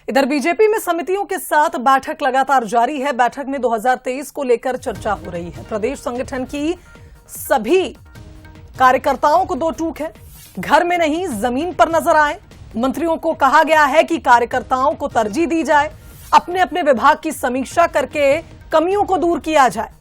इधर बीजेपी में समितियों के साथ बैठक लगातार जारी है। बैठक में 2023 को लेकर चर्चा हो रही है। प्रदेश संगठन की सभी कार्यकर्ताओं को दो टूक है, घर में नहीं जमीन पर नजर आए। मंत्रियों को कहा गया है कि कार्यकर्ताओं को तरजीह दी जाए, अपने अपने विभाग की समीक्षा करके कमियों को दूर किया जाए।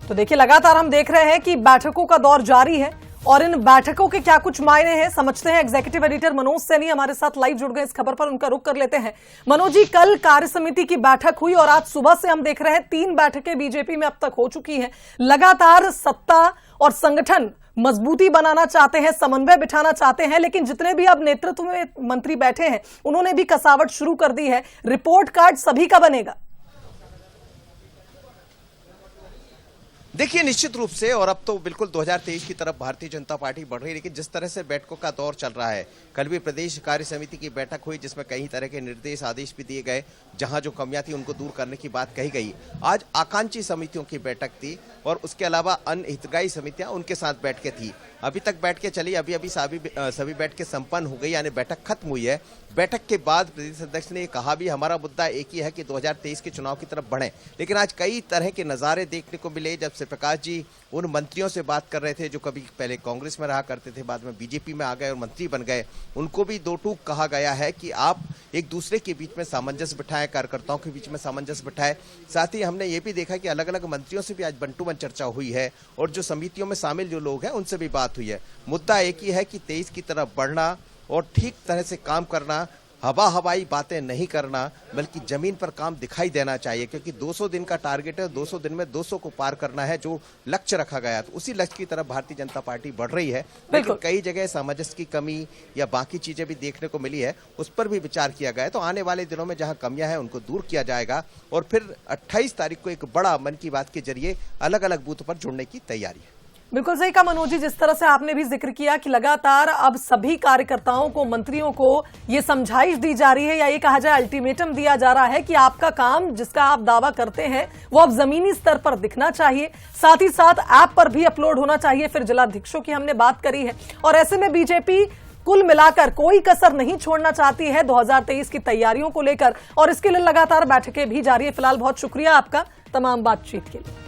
तो देखिए, लगातार हम देख रहे हैं कि बैठकों का दौर जारी है और इन बैठकों के क्या कुछ मायने हैं समझते हैं। एग्जीक्यूटिव एडिटर मनोज सैनी हमारे साथ लाइव जुड़ गए इस खबर पर, उनका रुख कर लेते हैं। मनोज जी, कल कार्य समिति की बैठक हुई और आज सुबह से हम देख रहे हैं 3 बैठकें बीजेपी में अब तक हो चुकी हैं। लगातार सत्ता और संगठन मजबूती बनाना चाहते हैं, समन्वय बिठाना चाहते हैं, लेकिन जितने भी अब नेतृत्व में मंत्री बैठे हैं उन्होंने भी कसावट शुरू कर दी है। रिपोर्ट कार्ड सभी का बनेगा। देखिए, निश्चित रूप से और अब तो बिल्कुल 2023 की तरफ भारतीय जनता पार्टी बढ़ रही है, लेकिन जिस तरह से बैठकों का दौर चल रहा है, कल भी प्रदेश कार्य समिति की बैठक हुई जिसमें कई तरह के निर्देश आदेश भी दिए गए, जहां जो कमियां थी उनको दूर करने की बात कही गई। आज आकांक्षी समितियों की बैठक थी और उसके अलावा अन्य हितग्राही समितियां उनके साथ बैठकें थी। अभी तक बैठकें चली, अभी सभी बैठकें संपन्न हो गई, यानी बैठक खत्म हुई है। बैठक के बाद प्रदेश अध्यक्ष ने कहा भी हमारा मुद्दा एक ही है कि 2023 के चुनाव की तरफ बढ़े। लेकिन आज कई तरह के नज़ारे देखने को मिले जब से प्रकाश जी उन मंत्रियों से बात कर रहे थे जो कभी पहले कांग्रेस में रहा करते थे, बाद में बीजेपी में आ गए और मंत्री बन गए। उनको भी दो टूक कहा गया है कि आप एक दूसरे के बीच में सामंजस्य बिठाएं, कार्यकर्ताओं के बीच में सामंजस्य बिठाएं। साथ ही हमने ये भी देखा कि अलग अलग मंत्रियों से भी आज बंटू बन चर्चा हुई है और जो समितियों में शामिल जो लोग हैं उनसे भी बात हुई है। मुद्दा एक ही है कि 23 की तरफ बढ़ना और ठीक तरह से काम करना, हवाई बातें नहीं करना, बल्कि जमीन पर काम दिखाई देना चाहिए, क्योंकि 200 दिन का टारगेट है। 200 दिन में 200 को पार करना है जो लक्ष्य रखा गया, तो उसी लक्ष्य की तरफ भारतीय जनता पार्टी बढ़ रही है। लेकिन कई जगह सामंजस्य की कमी या बाकी चीजें भी देखने को मिली है, उस पर भी विचार किया गया है। तो आने वाले दिनों में जहां कमियां हैं उनको दूर किया जाएगा और फिर 28 तारीख को एक बड़ा मन की बात के जरिए अलग अलग बूथों पर जुड़ने की तैयारी है। बिल्कुल सही कहा मनोज जी, जिस तरह से आपने भी जिक्र किया कि लगातार अब सभी कार्यकर्ताओं को, मंत्रियों को ये समझाइश दी जा रही है या ये कहा जाए अल्टीमेटम दिया जा रहा है कि आपका काम जिसका आप दावा करते हैं वो अब जमीनी स्तर पर दिखना चाहिए, साथ ही साथ ऐप पर भी अपलोड होना चाहिए। फिर जिलाध्यक्षों की हमने बात करी है और ऐसे में बीजेपी कुल मिलाकर कोई कसर नहीं छोड़ना चाहती है 2023 की तैयारियों को लेकर और इसके लिए लगातार बैठकें भी जारी है। फिलहाल बहुत शुक्रिया आपका तमाम बातचीत के लिए।